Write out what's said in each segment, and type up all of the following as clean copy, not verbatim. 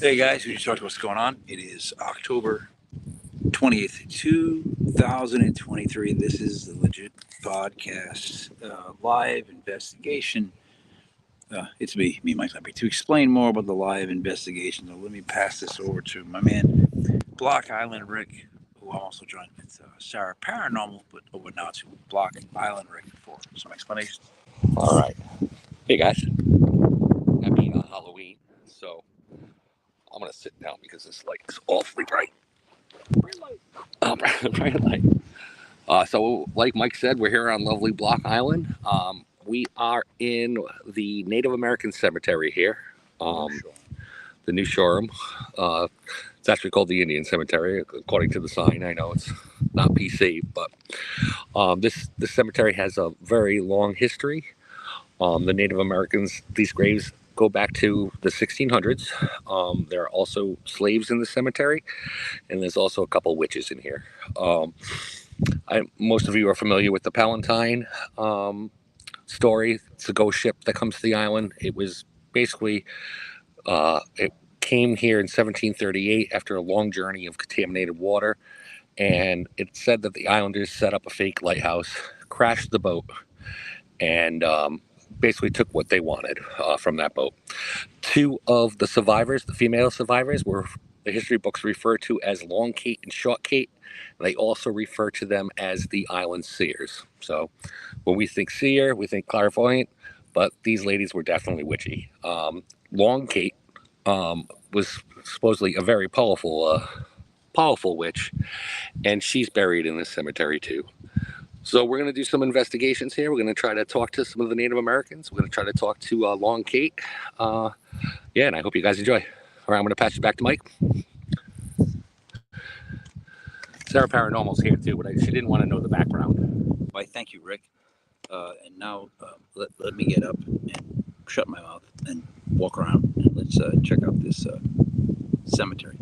Hey guys, we just talked about what's going on. It is October 20th, 2023. This is the Legit Podcast live investigation. It's me, Mike Lemby. To explain more about the live investigation, so let me pass this over to my man, Block Island Rick, who I'm also joined with Sarah Parah Normal, but over now to Block Island Rick for some explanations. All right. Hey guys. Happy Halloween. So I'm gonna sit down because this light is awfully bright. Bright light. Bright light. So like Mike said, we're here on lovely Block Island. We are in the Native American cemetery here. The New Shoreham. It's actually called the Indian Cemetery, according to the sign. I know it's not PC, but this cemetery has a very long history. The Native Americans, these graves go back to the 1600s. There are also slaves in the cemetery, and there's also a couple witches in here. Most of you are familiar with the Palatine story. It's a ghost ship that comes to the island. It was basically, it came here in 1738 after a long journey of contaminated water, and it said that the islanders set up a fake lighthouse, crashed the boat, and basically took what they wanted from that boat. Two of the survivors, the female survivors, were the history books refer to as Long Kate and Short Kate. They also refer to them as the island seers. So when we think seer, we think clairvoyant, but these ladies were definitely witchy. Long Kate was supposedly a very powerful witch, and she's buried in this cemetery too. So we're going to do some investigations here. We're going to try to talk to some of the Native Americans. We're going to try to talk to Long Kate. And I hope you guys enjoy. All right, I'm going to pass you back to Mike. Sarah Parah Normal's here too, but she didn't want to know the background. Why, thank you, Rick. And now let me get up and shut my mouth and walk around, and let's check out this cemetery.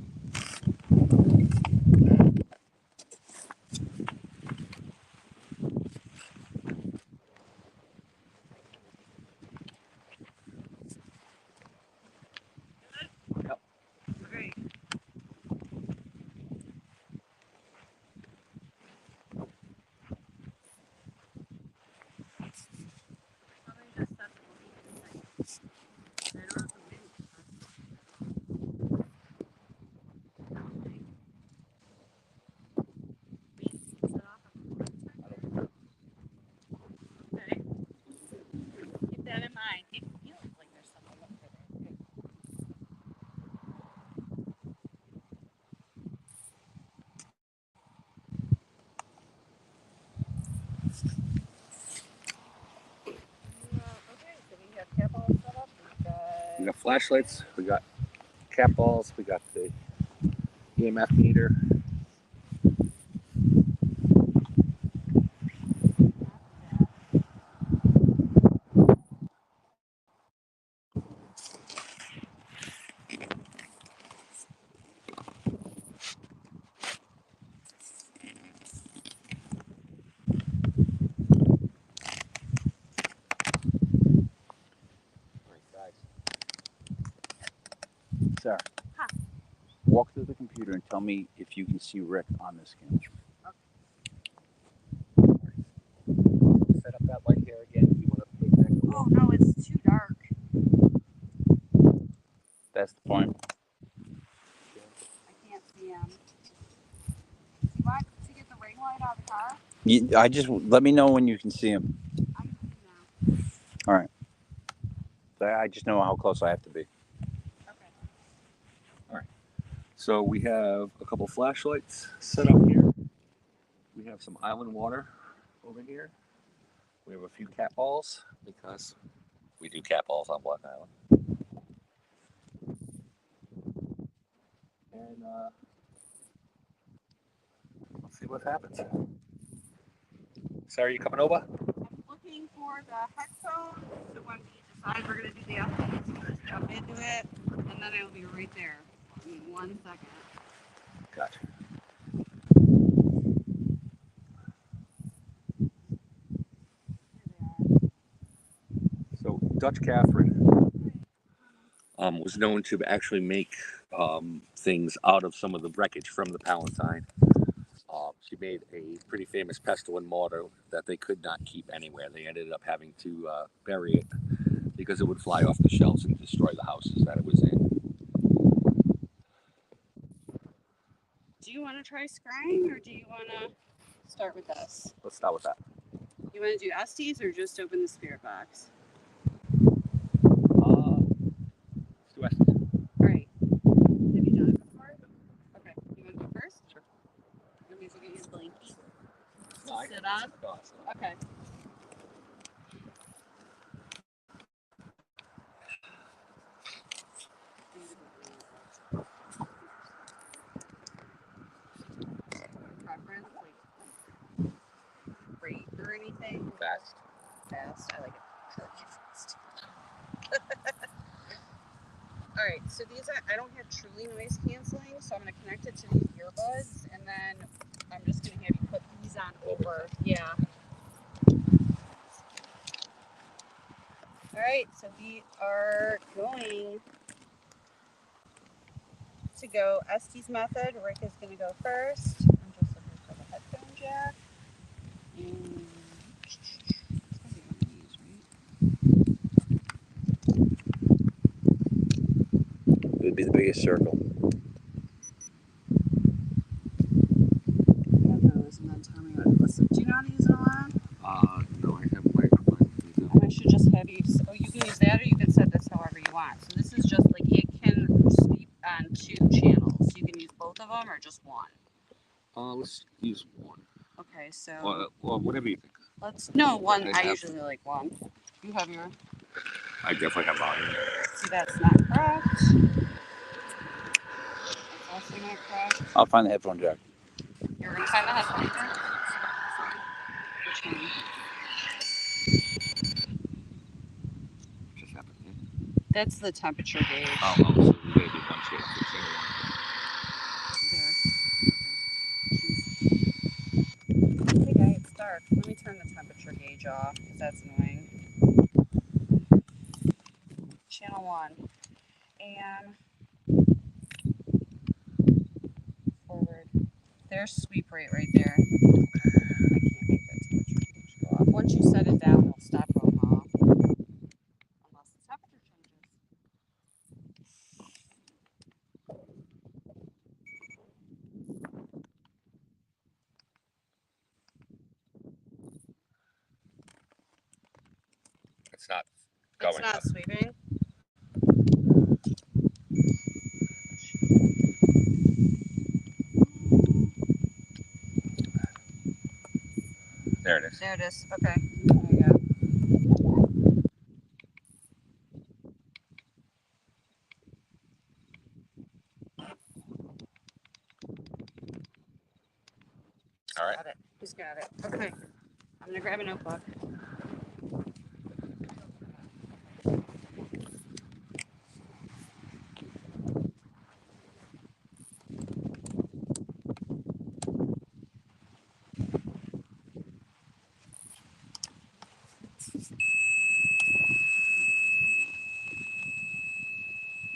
We got flashlights, we got cat balls, we got the EMF meter. Sarah, walk through the computer and tell me if you can see Rick on this camera. Set up that light here again if you want to take that. Oh no, it's too dark. That's the point. I can't see him. Do you want to get the ring light out of the car? I just let me know when you can see him. I can see him now. All right. I just know how close I have to be. Okay. All right. So we have a couple flashlights set up here. We have some island water over here. We have a few cat balls because we do cat balls on Block Island. And let's see what happens. Sarah, you coming over? I'm looking for the headphones. So when we decide we're going to do the updates, let's jump into it. And then it'll be right there in 1 second. Gotcha. So Dutch Catherine was known to actually make things out of some of the wreckage from the Palatine. She made a pretty famous pestle and mortar that they could not keep anywhere. They ended up having to bury it because it would fly off the shelves and destroy the houses that it was in. Do you want to try scrying, or do you want to start with this? Let's start with that. You want to do Estes or just open the spirit box? Let's do Estes. All right. Have you done it before? Okay. You want to go first? Sure. Let me look at your blankie. No, I Sit on? No, it's not. Okay. Preference, like rate or anything? Fast. Fast. I like it. Fast. All right, so these I don't have truly noise canceling, so I'm gonna connect it to these earbuds, and then I'm just gonna have you put these on over. Yeah. All right, so we are going to go Estes method. Rick is gonna go first. I'm just looking for the headphone jack. And it's gotta be one of these, right? It would be the biggest circle. Tell me what. Listen, do you know how to use an alarm? No, I have microphone. I should just have you. Oh, you can use that, or you can set this however you want. So this is just like it can sweep on 2 channels. You can use both of them or just one. Let's use one. Okay, so Well, whatever you think. let's one. I usually like one. You have your. I definitely have volume. See, that's not correct. That's also not correct. I'll find the headphone jack. You're gonna find the headphone jack. Which one? Just happened here. That's the temperature gauge. Oh, so we gotta do one shade. There. Hey guy, it's dark. Let me turn the temperature gauge off because that's annoying. Channel 1. And forward. There's sweep rate right there. I can't make that temperature gauge go off. Once you set it down, it'll stop going off. Unless the temperature changes. It's not going. It's not sweeping. There it is. There it is. Okay. There you go. All right. Got it. He's got it. Okay. I'm going to grab a notebook.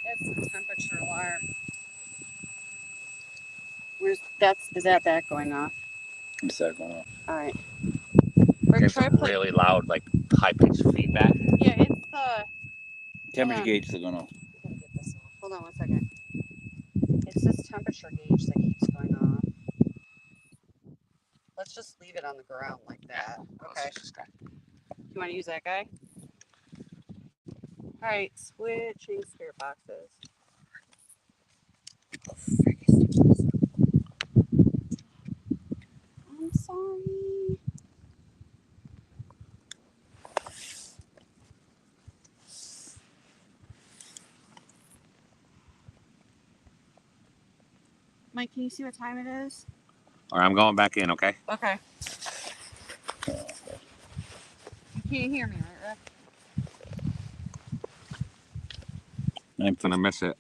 That's the temperature alarm. Is that back going off? It's that going off. All right. There's some really loud, like high-pitched feedback. Yeah, it's the. Temperature gauge is going off. I gotta get this off. Hold on 1 second. It's this temperature gauge that keeps going off. Let's just leave it on the ground like that. Okay. You want to use that guy? All right, switching spirit boxes. I'm sorry. Mike, can you see what time it is? All right, I'm going back in, okay? Okay. You can't hear me, right, Rick? I'm gonna miss it.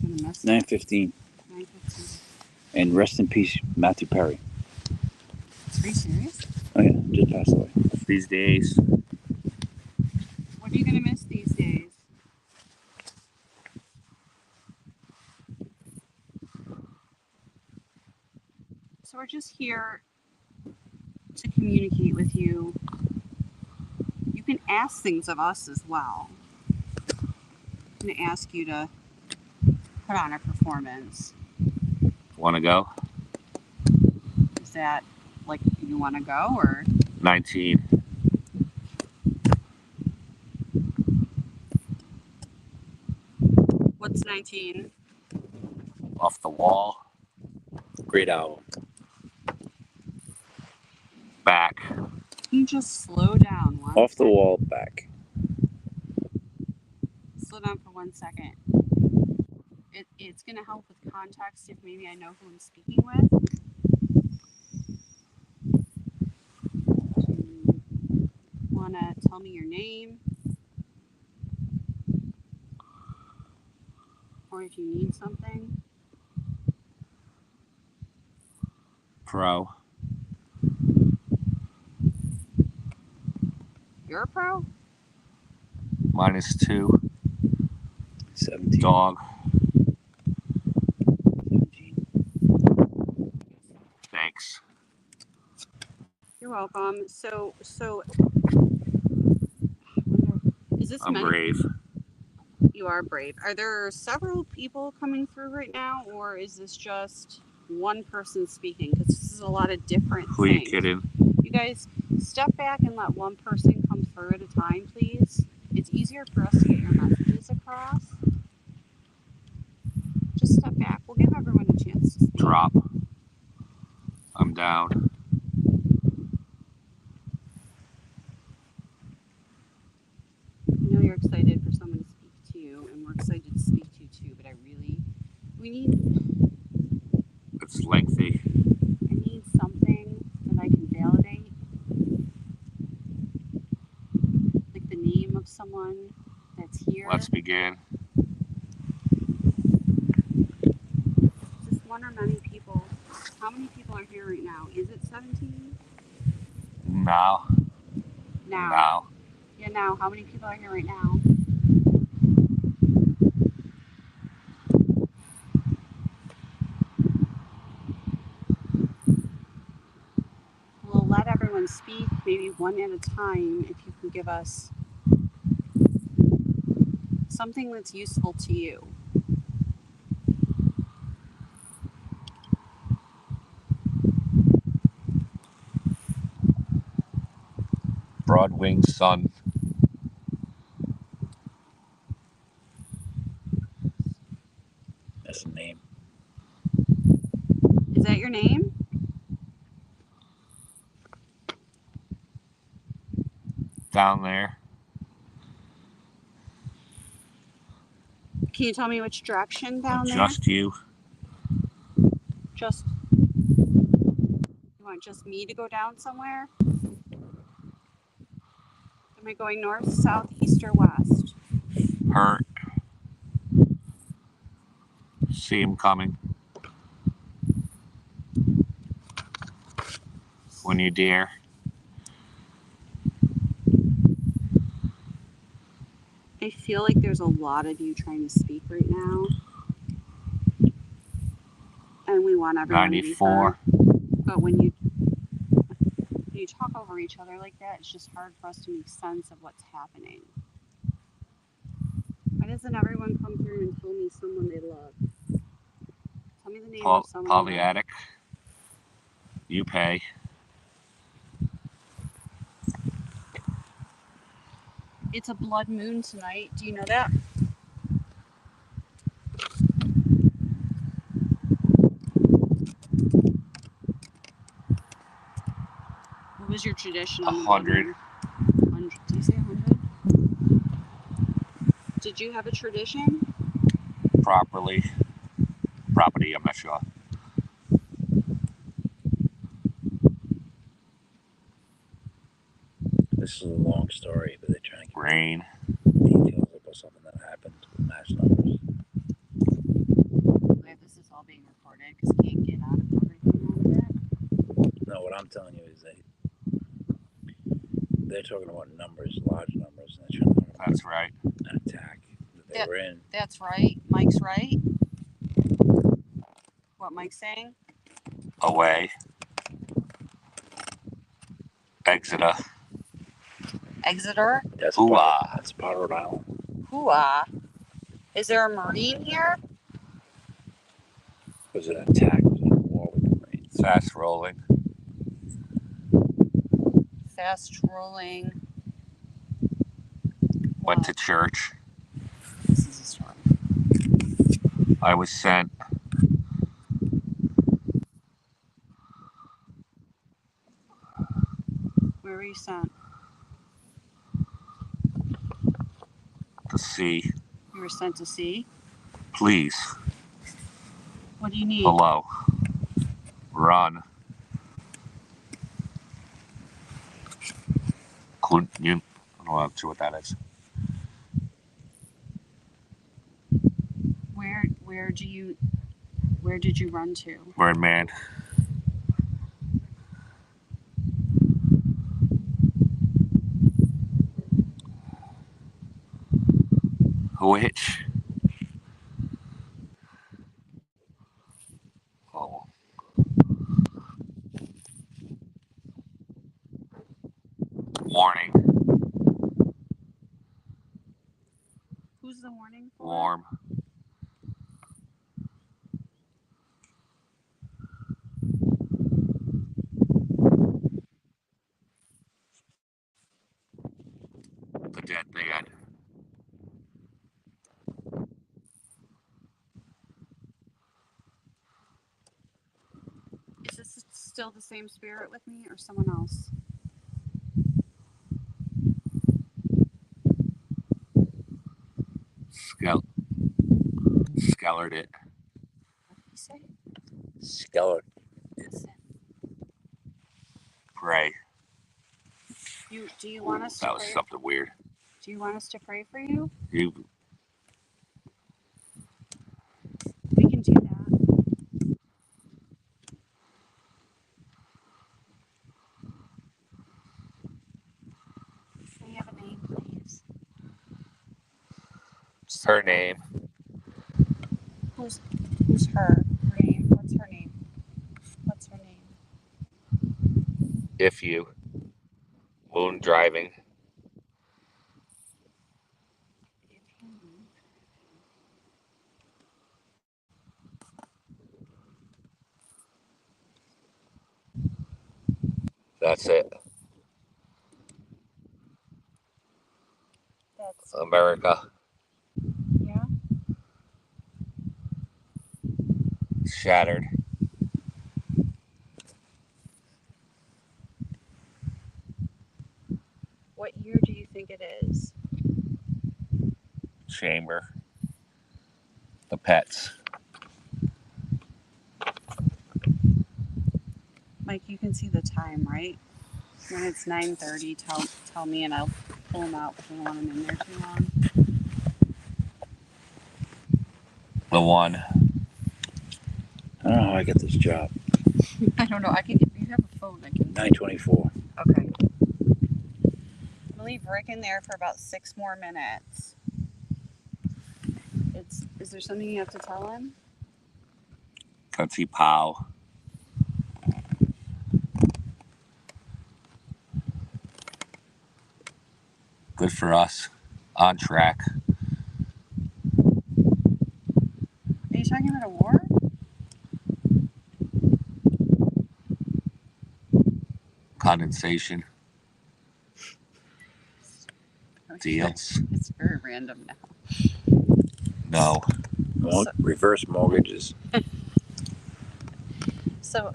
9:15. 9:15. And rest in peace, Matthew Perry. Are you serious? Oh yeah, just passed away. What are you just here to communicate with you. You can ask things of us as well. I'm going to ask you to put on a performance. Want to go? Is that like you want to go or? 19. What's 19? Off the Wall. Great album. Back. Can you just slow down one Off the second? Wall, back. Slow down for 1 second. It's going to help with context if maybe I know who I'm speaking with. Do you want to tell me your name? Or if you need something? Pro. You're a pro? -2. 17. Dog. 17. Thanks. You're welcome. So is this I'm meant? brave. You are brave. Are there several people coming through right now, or is this just one person speaking? Because this is a lot of different Who are things. you kidding? You guys, step back and let one person come through at a time, please. It's easier for us to get your messages across. Just step back. We'll give everyone a chance to speak. Drop. I'm down. I know you're excited for someone to speak to you, and we're excited to speak to you too, but we need It's lengthy. I need something that I can validate. Like the name of someone that's here. Let's begin. Is this one or many people? How many people are here right now? Is it 17? Now. Now. Yeah, now. How many people are here right now? We'll let everyone speak, maybe one at a time, if you can give us something that's useful to you. Broad-winged sun. That's the name. Is that your name? Down there. Can you tell me which direction down there? Just you. Just. You want just me to go down somewhere? Am I going north, south, east, or west? Hurt. See him coming. When you dare. I feel like there's a lot of you trying to speak right now. And we want everyone 94. to be heard. But when you talk over each other like that, it's just hard for us to make sense of what's happening. Why doesn't everyone come through and tell me someone they love? Tell me the name of someone you love. Polyadic. You pay. It's a blood moon tonight. Do you know that? What was your tradition on the blood 100. moon? 100. Did you say 100? Did you have a tradition? Property, I'm not sure. This is a long story, but they're trying to get Rain. details about something that happened with match numbers. This is all being recorded because we can't get out of everything out of it. No, what I'm telling you is they're talking about numbers, large numbers, and they're trying to That's right. an attack that they were in. That's right. Mike's right. What Mike's saying? Away. Exeter. Exeter? That's Ooh-ah. That's part of Rhode Island. Hooah. Is there a Marine here? Was it an attack? Was it a war with the Marines? Fast rolling. Fast rolling. Went to church. This is a story. I was sent. Where were you sent? To sea. You were sent to sea? Please. What do you need? Hello. Run. You, I'm not sure what that is. Where did you run to? Word man. Which? Oh. Warning. Who's the warning for? Warm. The dead man. Is this still the same spirit with me or someone else? Scoured it. What did he say? Skeller. Pray. Do you want us to That was pray? something weird. Do you want us to pray for you? You We can do that. Can you have a name, please? her name. Who's her? Her name? What's her name? What's her name? If you. Moon driving. That's it. That's America. yeah. Shattered. What year do you think it is? Chamber. The pets. Mike, you can see the time, right? When it's 9:30, tell me and I'll pull them out if we don't want them in there too long. The one. I don't know how I get this job. I don't know. If you have a phone, I can. 9:24. Okay. I'm gonna leave Rick in there for about 6 more minutes. Is there something you have to tell him? Tootsie Pow. Good for us. On track. Are you talking about a war? Condensation. Deals. It's very random now. No. Reverse mortgages. So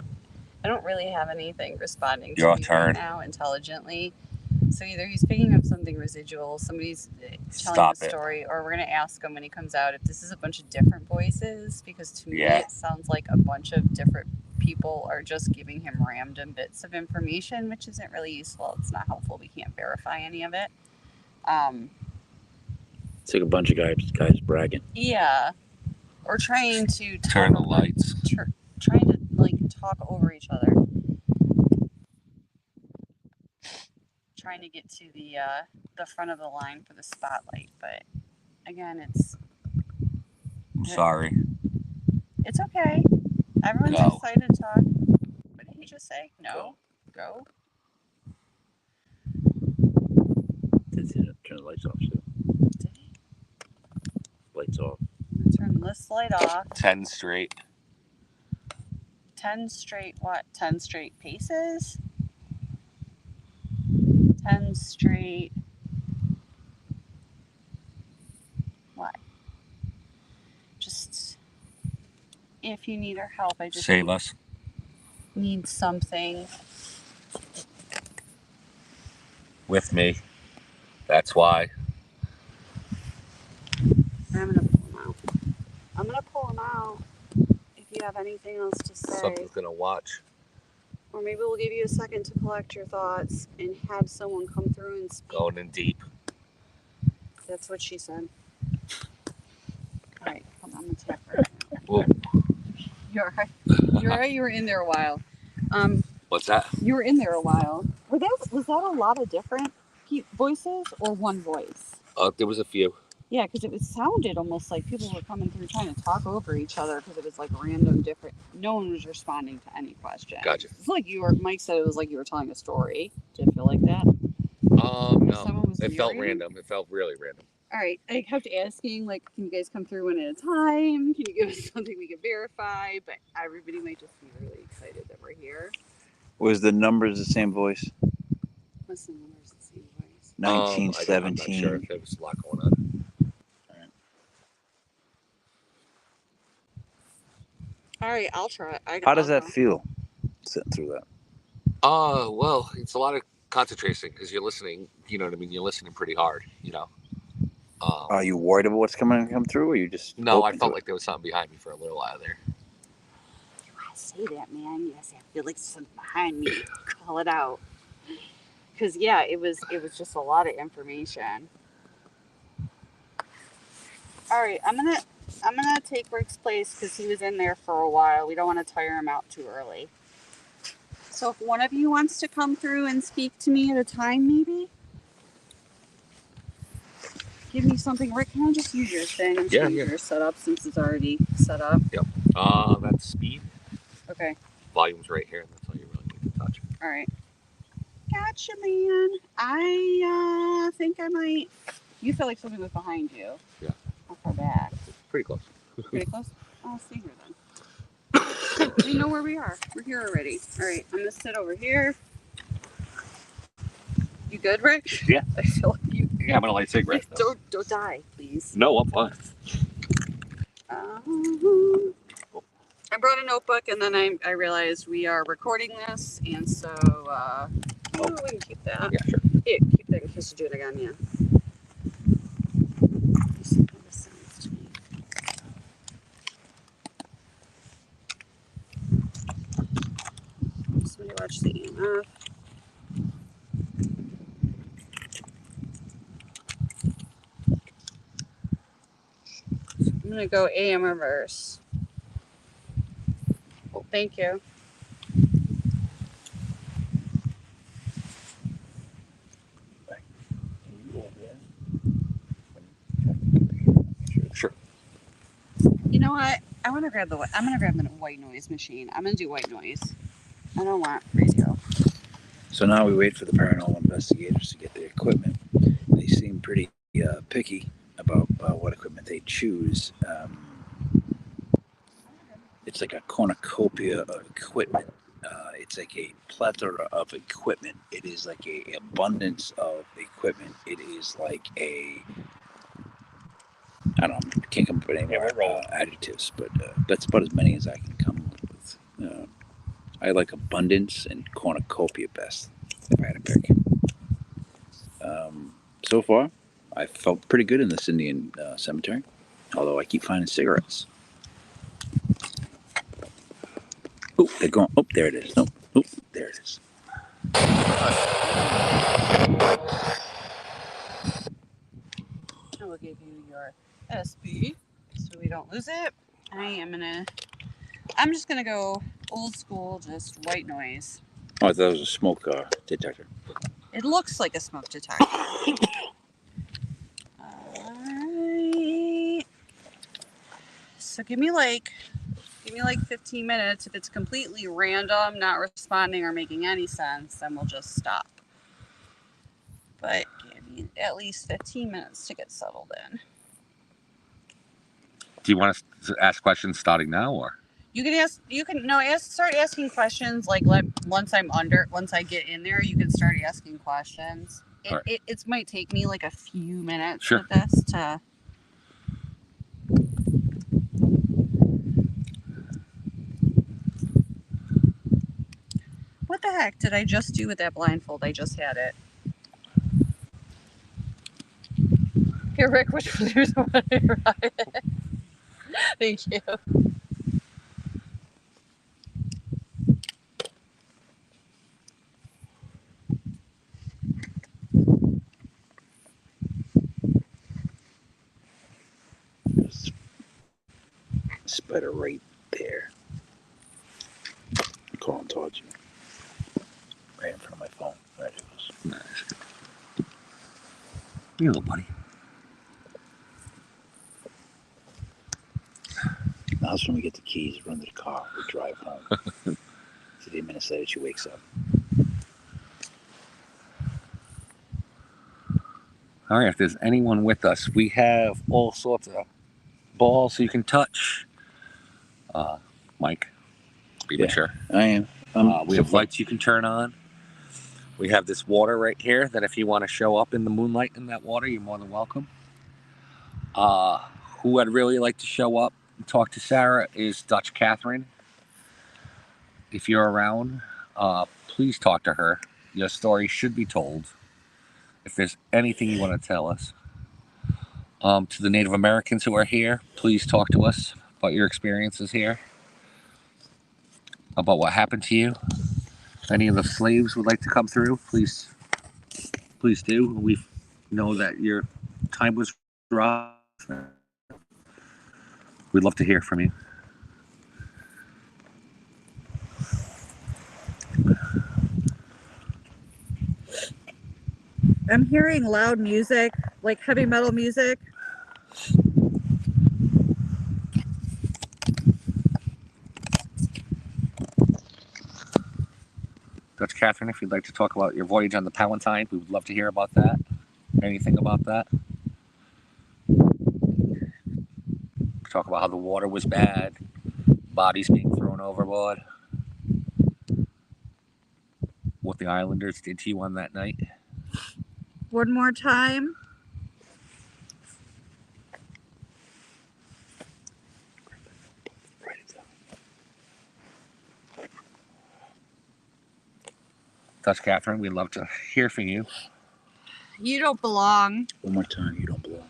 I don't really have anything responding to Your me turn. right now intelligently. So either he's picking up something residual, somebody's telling Stop the it. story, or we're going to ask him when he comes out if this is a bunch of different voices, because to me Yeah. it sounds like a bunch of different people are just giving him random bits of information, which isn't really useful. It's not helpful. We can't verify any of it. It's like a bunch of guys bragging. Yeah. Or trying to Turn the lights. Trying to talk over each other. Trying to get to the front of the line for the spotlight, but again, I'm sorry. it's okay. Everyone's Go. excited to talk. What did he just say? No. Go. Turn the lights off, too. Lights off. I'm gonna turn this light off. 10 straight. 10 straight what? 10 straight paces? 10 straight what? Just if you need our help, I just Save us. need something. With me. That's why. I'm gonna pull them out. I'm gonna pull them out. If you have anything else to say, Something's gonna watch. or maybe we'll give you a second to collect your thoughts and have someone come through and speak. Going in deep. That's what she said. All right, come on, I'm gonna tap her. Whoa. You're right. You're right. You were in there a while. What's that? You were in there a while. Was that a lot of different voices or one voice? There was a few. Yeah, because it sounded almost like people were coming through trying to talk over each other because it was like random different. No one was responding to any question. Gotcha. It's like Mike said it was like you were telling a story. Did it feel like that? No. It felt random. It felt really random. All right, I kept asking, like, can you guys come through one at a time? Can you give us something we can verify? But everybody might just be really excited that we're here. Was the numbers the same voice? What's the numbers the same voice? 1917. I'm not sure if there was a lot going on. All right, I'll try. How does that feel, sitting through that? Well, it's a lot of concentrating because you're listening. You know what I mean? You're listening pretty hard. You know. Are you worried about what's come through, or you just? No, I felt like there was something behind me for a little while there. I say that, man. Yes, I feel like something behind me. Call it out. Because yeah, it was just a lot of information. All right, I'm gonna take Rick's place because he was in there for a while. We don't want to tire him out too early. So if one of you wants to come through and speak to me at a time, maybe give me something. Rick, can I just use your thing and change your setup since it's already set up? Yep. That's speed. Okay. Volume's right here. That's all you really need to touch. All right. Gotcha, man. I think I might. You feel like something was behind you. Yeah. How far back? Pretty close. Pretty close? I'll stay here then. We know where we are. We're here already. All right, I'm going to sit over here. You good, Rick? Yeah. I feel like you. Yeah, I'm going to light a cigarette. Don't die, please. No, I'm fine. I brought a notebook and then I realized we are recording this, and so we can keep that. Yeah, sure. Yeah, keep that in case you do it again, yeah. Somebody watch the EMF. I'm gonna go AM reverse. Thank you. Sure. You know what? I'm gonna grab the white noise machine. I'm gonna do white noise. I don't want radio. So now we wait for the paranormal investigators to get the equipment. They seem pretty picky about what equipment they choose. It's like a cornucopia of equipment. It's like a plethora of equipment. It is like a abundance of equipment. It is like a, I don't know, I can't come up with any more adjectives, but that's about as many as I can come up with. I like abundance and cornucopia best, if I had to pick. So far, I felt pretty good in this Indian cemetery, although I keep finding cigarettes. Oh, they're going. Oh, there it is. Nope. Oh, there it is. I will give you your SB so we don't lose it. I'm just gonna go old school, just white noise. Oh, I thought it was a smoke detector. It looks like a smoke detector. Alright. So give me like 15 minutes. If it's completely random, not responding or making any sense, then we'll just stop. But give me at least 15 minutes to get settled in. Do you want us to ask questions starting now, or? You can start asking questions like once I get in there, you can start asking questions. All right. It might take me like a few minutes Sure. with this to. What the heck did I just do with that blindfold? I just had it. Here, Rick, which there's one right. Thank you. Spider right there. I'm calling towards you. Right in front of my phone. There it goes. Nice. Here, little buddy. Now that's when we get the keys, run to the car, we drive home. So the minutes later she wakes up. All right, if there's anyone with us, we have all sorts of balls you can touch. Mike, be mature. I am. We have lights you can turn on. We have this water right here that if you want to show up in the moonlight in that water, you're more than welcome. Who I'd really like to show up and talk to Sarah is Dutch Catherine. If you're around, please talk to her. Your story should be told. If there's anything you want to tell us. To the Native Americans who are here, please talk to us about your experiences here, about what happened to you. If any of the slaves would like to come through, please do. We know that your time was rough. We'd love to hear from you. I'm hearing loud music, like heavy metal music. Dutch Catherine, if you'd like to talk about your voyage on the Palatine, we would love to hear about that. Anything about that? Talk about how the water was bad, bodies being thrown overboard, what the Islanders did to you on that night. One more time. Write it down. Dutch Catherine, we'd love to hear from you. You don't belong. One more time, you don't belong.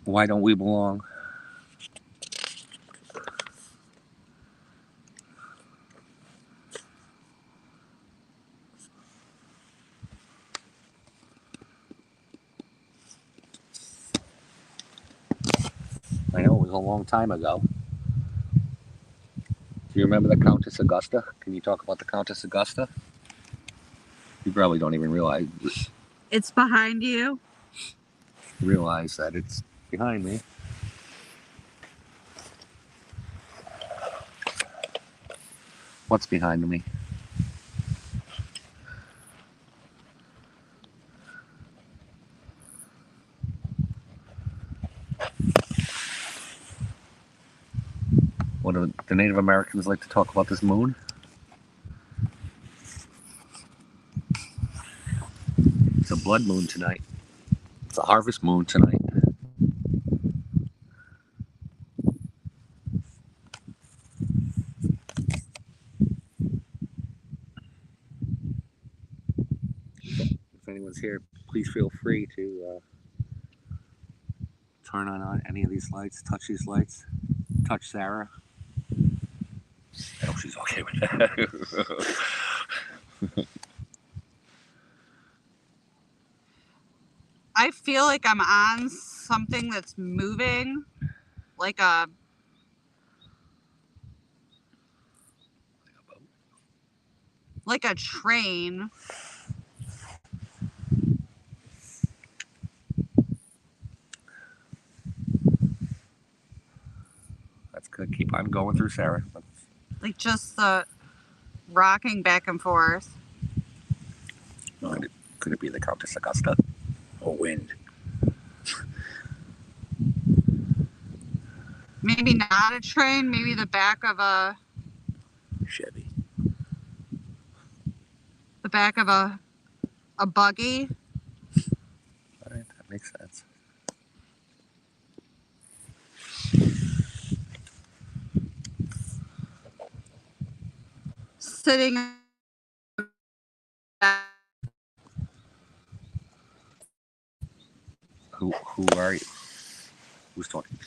Why don't we belong? I know it was a long time ago. Do you remember the Countess Augusta? Can you talk about the Countess Augusta? You probably don't even realize It's behind you. that it's behind me. What's behind me? What do the Native Americans like to talk about this moon? It's a blood moon tonight. It's a harvest moon tonight. If anyone's here, please feel free to turn on any of these lights, touch these lights, touch Sarah. I hope she's okay with that. I feel like I'm on something that's moving, like a train. That's good. Keep on going through Sarah. Like just the rocking back and forth. Could Could it be the Countess Augusta? Or wind? Maybe not a train, maybe the back of a Chevy. a buggy. All right, that makes sense. Sitting. Who are you? Who's talking?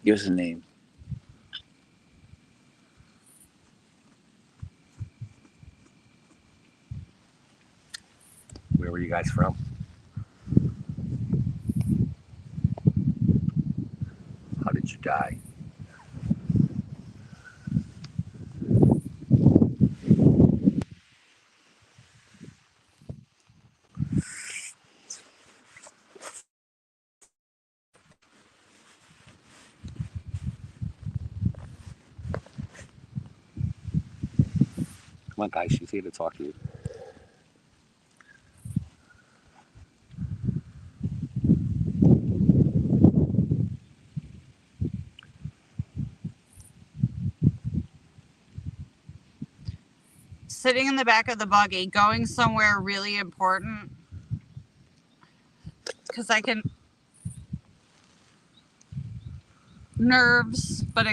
Give us a name. Where were you guys from? How did you die? Come on, guys, she's here to talk to you. Sitting in the back of the buggy, going somewhere really important. Because I can. Nerves, but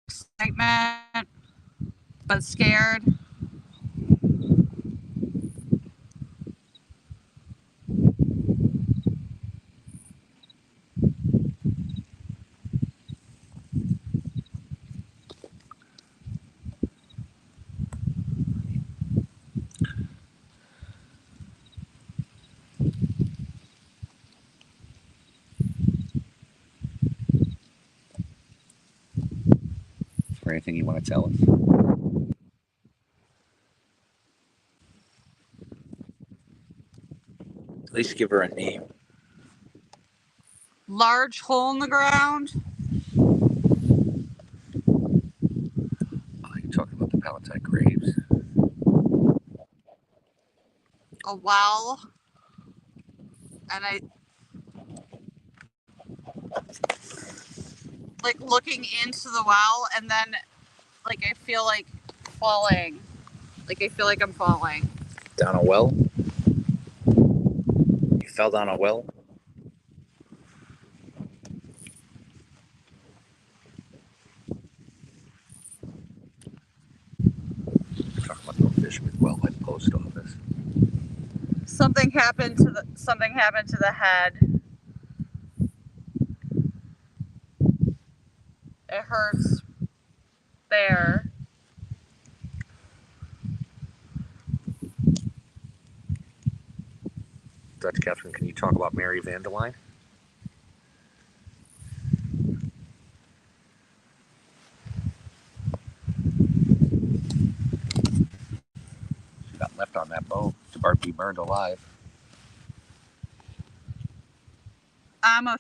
excitement, but scared. Is there anything you want to tell us? At least give her a name. Large hole in the ground. Oh, you're talking about the Palatine graves. A well. And I. Like looking into the well, and then like I feel like falling. Like I feel like I'm falling. Down a well? You fell down a well? You're talking about the fisherman's well by the post office. Something happened to the head. It hurts there. Dutch Catherine, can you talk about Mary Vanderline? She got left on that boat to be burned alive. I'm a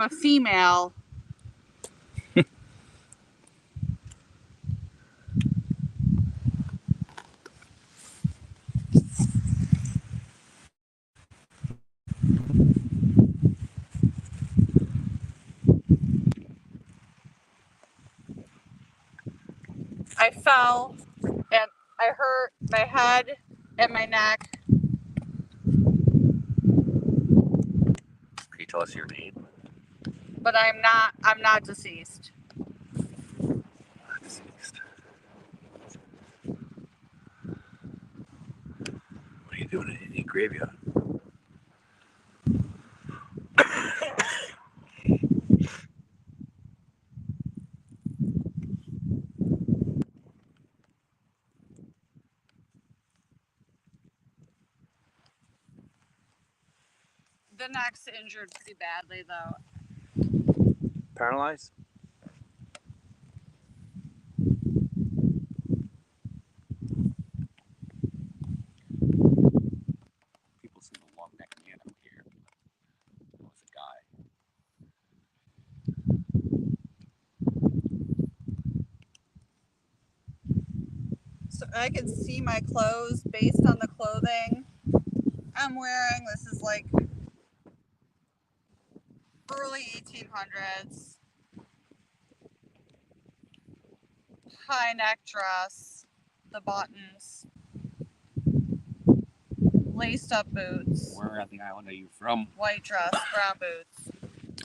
female. I fell and I hurt my head and my neck. Can you tell us your name? But I'm not deceased. Not deceased. What are you doing in the graveyard? The neck's injured pretty badly though. Paralyzed? People see the long neck man out here. It was a guy. So I can see my clothes based on the clothing I'm wearing. This is like early 1800s. High neck dress, the buttons, laced up boots, Where on the island are you from? white dress, brown boots.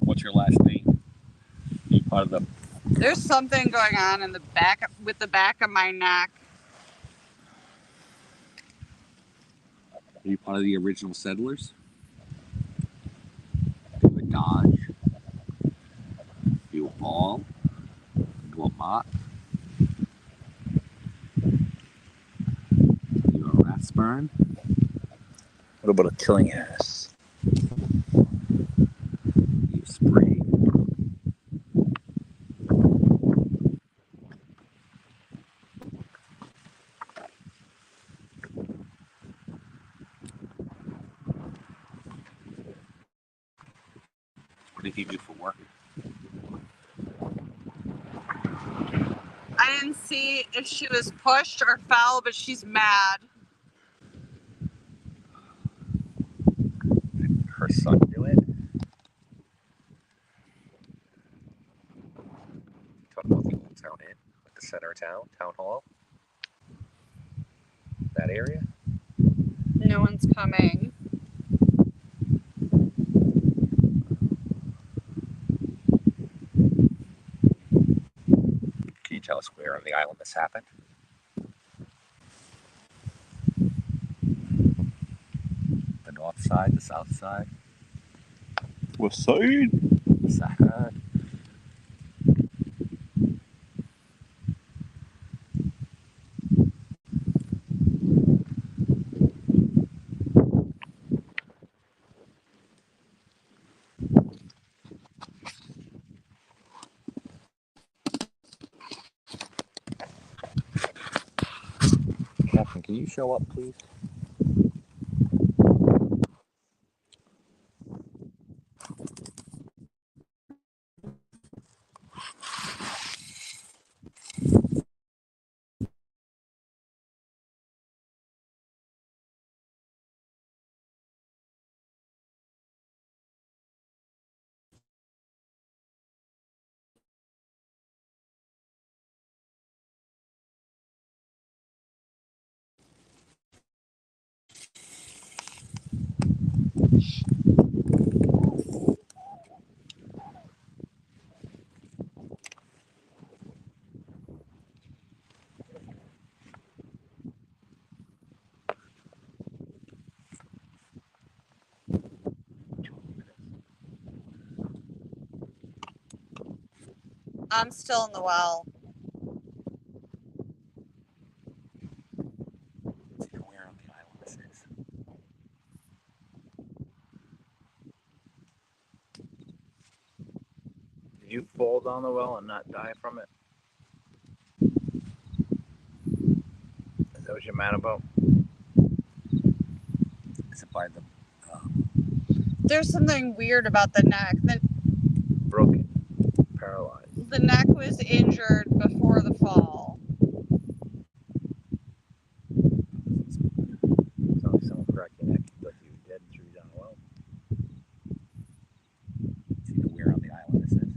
What's your last name? Are you part of the... There's something going on in the back with the back of my neck. Are you part of the original settlers? Are you a Dodge? Are you a Ball? Are you a Mott? Are you a Rathsburn? What about a Tillinghast? Are you a Sprague? What do you do for work? I didn't see if she was pushed or fell, but she's mad. Her son do it? Talking about the old town inn, like the center of town hall. That area? No one's coming. Can you tell us where on the island this happened? The north side, the south side? West side? The side. Captain, can you show up, please? I'm still in the well. Where on the island this is? Did you fall down the well and not die from it? Is that what you're mad about? Is it by the... There's something weird about the neck. Broken. Paralyzed. The neck was injured before the fall. Sounds like someone cracked your neck. You thought you were dead and threw you down the well. Do you know where on the island this is?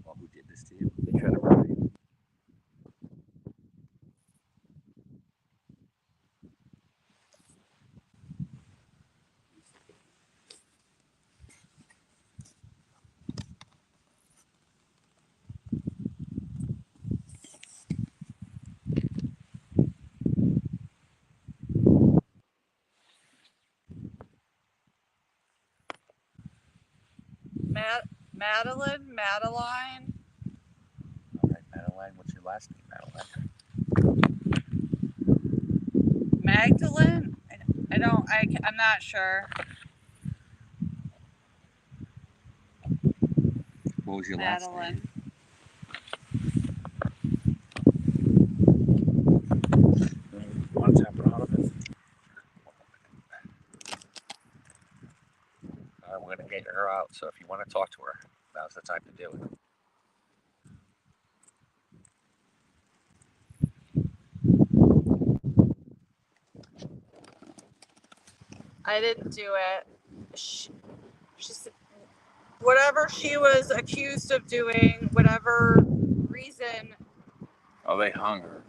Well, who did this to you? They tried to murder you. Madeline? All right, Madeline. What's your last name, Madeline? Magdalene? I'm not sure. What was your last name? Madeline. Want to tap her out of it? We're going to get her out, so if you want to talk to her, now's the time to do it. I didn't do it. She said, whatever she was accused of doing, whatever reason Oh, they hung her.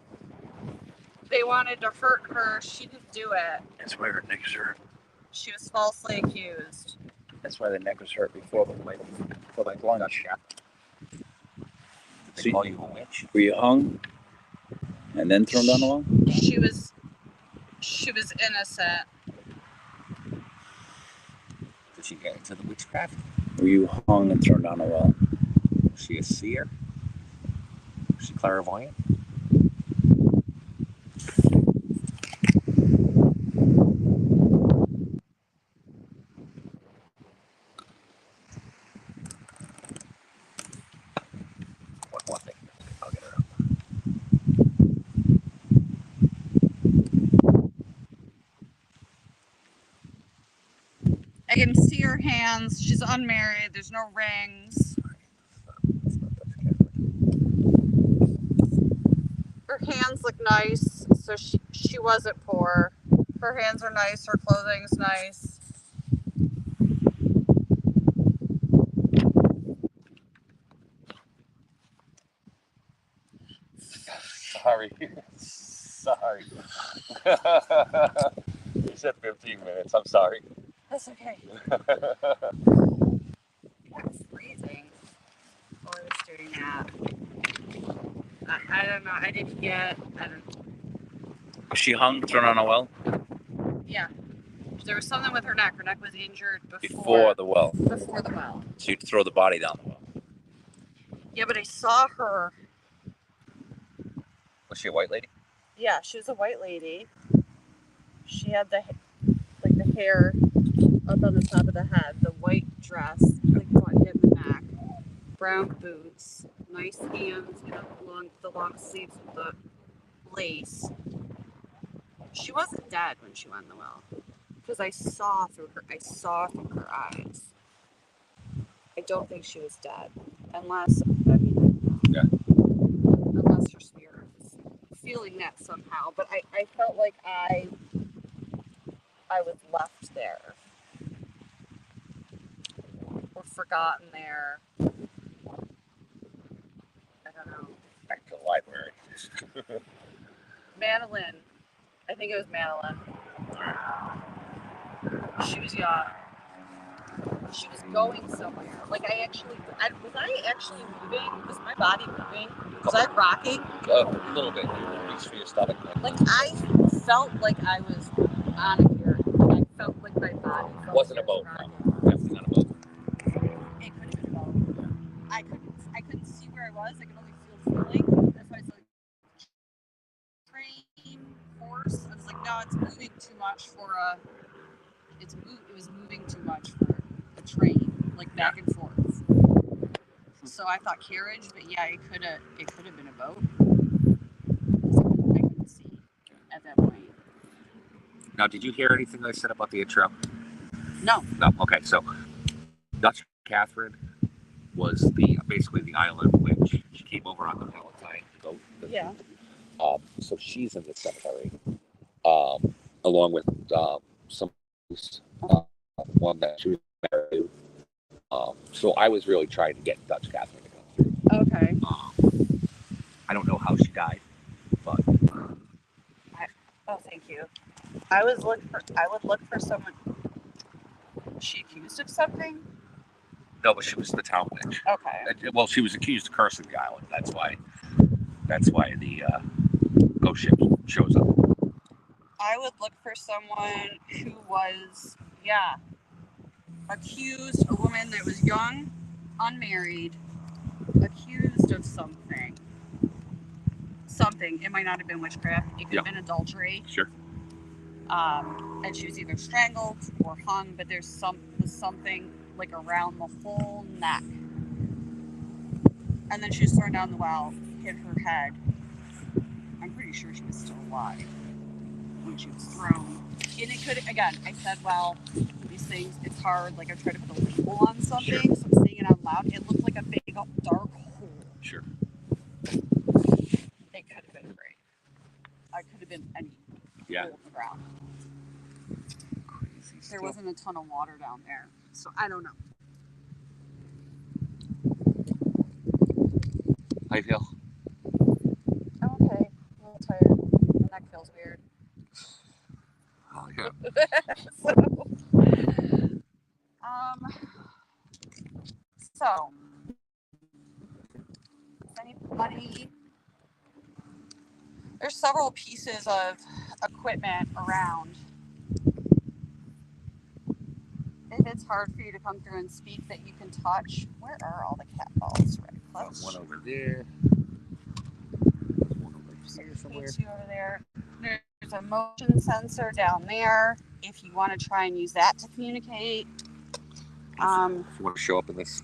they wanted to hurt her, she didn't do it. That's why her neck was hurt. She was falsely accused. That's why the neck was hurt before the lung got shot. They call you a witch? Were you hung and then thrown down the wall? She was innocent. Did she get into the witchcraft? Were you hung and thrown down the wall? Was she a seer? Was she clairvoyant? One thing. I'll get her up. I can see her hands. She's unmarried. There's no rings. Her hands look nice, so she wasn't poor. Her hands are nice. Her clothing's nice. Sorry. Sorry. You said 15 minutes. I'm sorry. That's okay. It's freezing. Oh, I was doing that. I don't know. I don't. Was she hung, thrown on a well? Yeah. There was something with her neck. Her neck was injured Before the well. Before the well. So you'd throw the body down the well. Yeah, but I saw her. Was she a white lady? Yeah, she was a white lady. She had the hair up on the top of the head, the white dress, like buttoned in the neck, brown boots, nice hands, the long sleeves with the lace. She wasn't dead when she went in the well, because I saw through her eyes. I don't think she was dead, unless her spirit was feeling that somehow. But I felt like I was left there or forgotten there. I don't know. Back to the library. Madeline. I think it was Madeline. She was young. She was going somewhere. Like was I actually moving? Was my body moving? Was I rocking? A little bit. Reach for your stomach. Like I felt like I was on a carrot. I felt like my body felt Wasn't like a boat. rocking. No. Definitely not a boat. It could have been a boat. I couldn't see where I was. I could only feel feeling. That's why I was like train force. I was like, no, it's moving too much for a. It was moving too much for a train, like back and forth. So I thought carriage, but yeah, it could have been a boat. I couldn't see at that point. Now, did you hear anything I said about the intro? No. No. Okay, so Dutch Catherine was basically the island witch. She came over on the Palatine boat. Yeah. So she's in the cemetery, along with some one that she was married to. So I was really trying to get Dutch Catherine to come through. Okay. I don't know how she died, but oh, thank you. I would look for someone. Was she accused of something? no, but she was the town witch. Okay. Well, she was accused of cursing the island. That's why the ghost ship shows up. I would look for someone who was, accused, a woman that was young, unmarried, accused of something. Something. It might not have been witchcraft. It could have been adultery. Sure. And she was either strangled or hung, but there's something like around the whole neck. And then she was thrown down the well, hit her head. I'm pretty sure she was still alive when she was thrown. And it could, again, I said, well, these things, it's hard. Like, I tried to put a label on something, Sure. so I'm saying it out loud. It looked like a big, dark hole. Sure. It could have been a grave. I could have been any hole in the ground. Crazy there wasn't a ton of water down there. So I don't know. How you feel? I'm okay. I'm a little tired. My neck feels weird. Oh yeah. So, so anybody? There's several pieces of equipment around. If it's hard for you to come through and speak that you can touch, where are all the cat balls? Right, One over there. One over here somewhere. Two over there. There's a motion sensor down there. If you want to try and use that to communicate. If you want to show up in this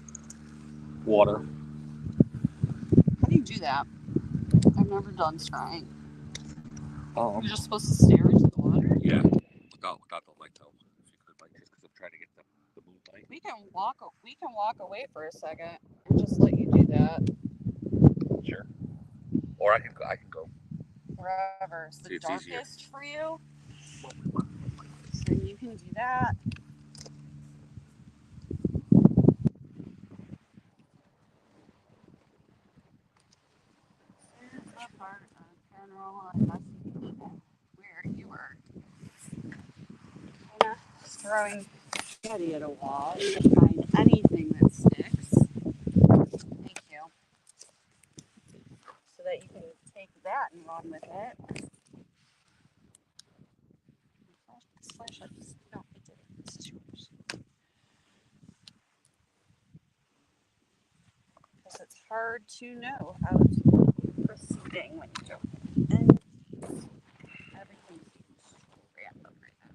water. How do you do that? I've never done scrying. Oh. You're just supposed to stare into the water? Yeah. Without the light though. If you could, like, just because I'm trying to get the moonlight. We can walk away for a second and just let you do that. Sure. Or I can go. Wherever's the It's darkest easier. for you. So you can do that. Here's a part of paranormal investigation where you were kind of throwing spaghetti at a wall to find anything that sticks. Thank you. So that you can take that and run with it. Flashlight. No, it didn't. This is yours. Because it's hard to know how to proceeding when you don't. And everything seems random right now.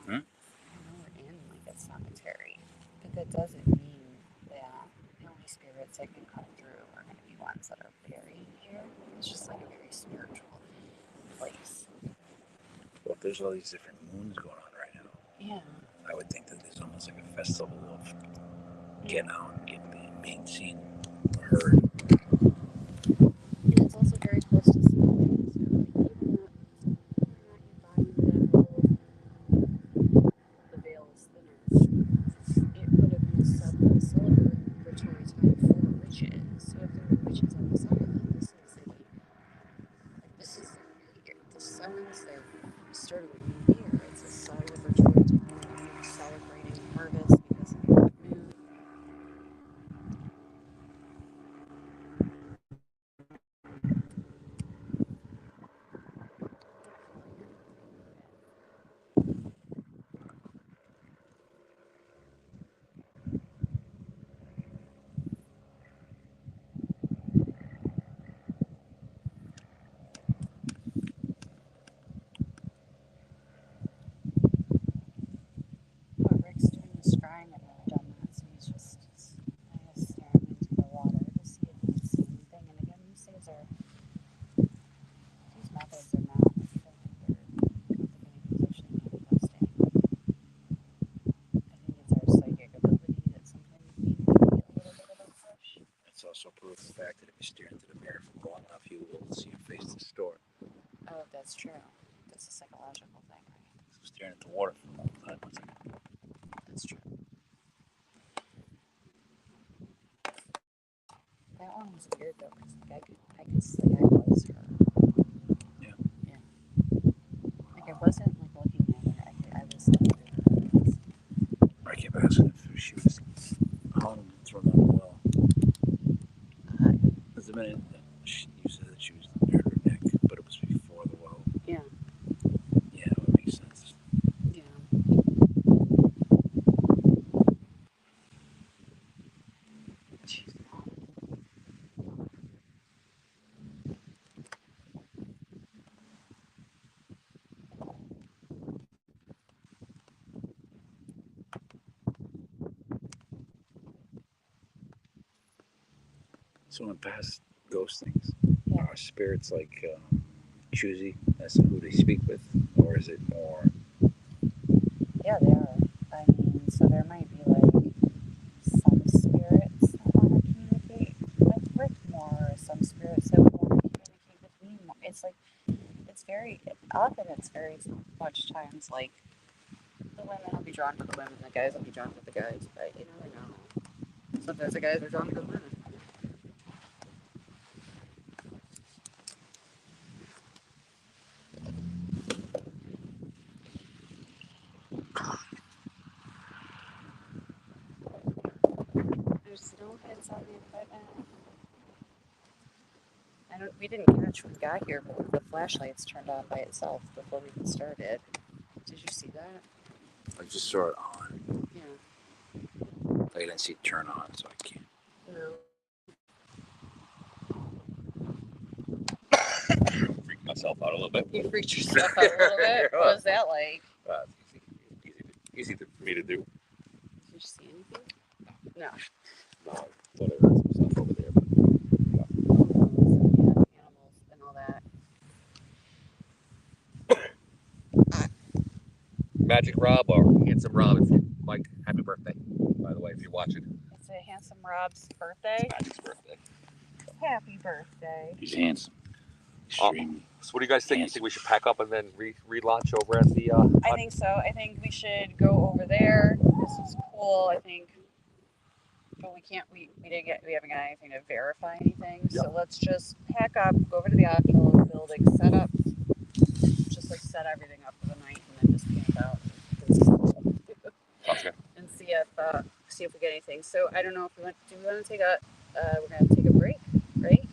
We're in like a cemetery, but that doesn't mean that the only spirits that can come through are going to be ones that are buried here. It's just like a very spiritual place. Well, if there's all these different moons going on right now, Yeah. I would think that there's almost like a festival of getting out and being seen or heard. And it's also very close to Sunday, so like even the veil is thinner, it would have been a celebratory time for witches. So if there were witches on the side of it, this is the sun's their start of the new year. It's a celebratory time. You're celebrating harvest because of the moon. What Rick's doing is scrying. I've never done that, so he's just staring into the water to see if he can see anything. And again, these methods are not, I don't think they're actually manifesting. I think it's our psychic ability that sometimes we need a little bit of a push. It's also proof of the fact that if you stare into the mirror for long enough, you will see your face distort. Oh, that's true. That's a psychological thing, right? So staring at the water for a long time, That's true. That one was weird though, because like I could say I was her. Yeah. Yeah. Like I wasn't like looking So in past ghost things, Yeah. are spirits like choosy as to who they speak with, or is it more? Yeah, they are. I mean, so there might be like some spirits that want to communicate with Rick more, or some spirits that would want to communicate with me more. It's like, it's very, often it's very much times like the women will be drawn to the women, the guys will be drawn to the guys, but you never know. Sometimes the guys are drawn to the women. There's no hits on the equipment. We didn't catch when we got here, but the flashlights turned on by itself before we even started. Did you see that? I just saw it on. Yeah. I didn't see it turn on, so I can't. No. Freak myself out a little bit. You freaked yourself out a little bit? What was that like? Easy for me to do. Did you see anything? No. No, I thought I heard some stuff over there, but Animals and all that. Magic Rob or Handsome Rob, if you Mike, happy birthday. By the way, if you're watching. It's a Handsome Rob's birthday. Magic's birthday. Happy birthday. He's handsome. Extremely. So what do you guys think? Handsome. You think we should pack up and then relaunch over at the I think so. I think we should go over there. This is cool, I think. But we haven't got anything to verify anything. So let's just pack up, go over to the actual building, set set everything up for the night, and then just camp out Okay. and see if we get anything. So I don't know if we want to take a we're gonna take a break, right?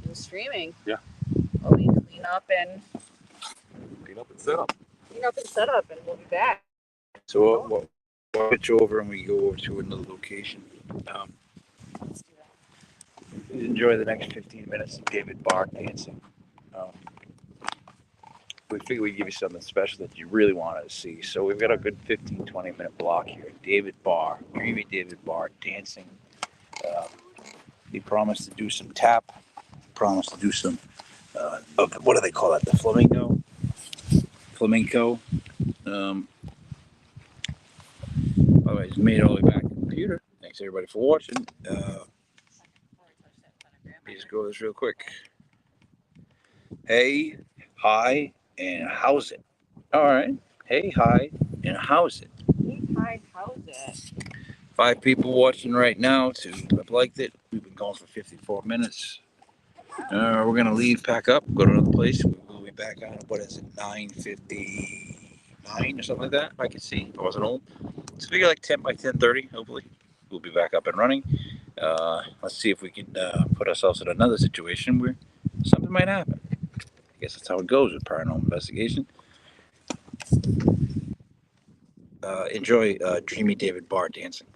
In streaming. Yeah. While we clean up and set up, and we'll be back. So we'll switch over and we go over to another location. Let's do that. Enjoy the next 15 minutes of David Barr dancing. We figured we'd give you something special that you really wanted to see. So we've got a good 15-20 minute block here. David Barr, dreamy David Barr dancing. He promised to do some tap. Promised to do some, what do they call that? The flamenco. All right, he's made it all the way back to the computer. Thanks everybody for watching. Just go this real quick. Hey, hi, and how's it? All right. Hey, hi, and how's it? Hey, hi, how's it? 5 people watching right now. 2 have liked it. We've been going for 54 minutes. We're gonna leave, pack up, go to another place. We'll be back on. What is it? 9:59 or something like that. If I can see. If I wasn't home. So we got like 10 by 10:30. Hopefully, we'll be back up and running. Let's see if we can put ourselves in another situation where something might happen. I guess that's how it goes with paranormal investigation. Enjoy dreamy David Barr dancing.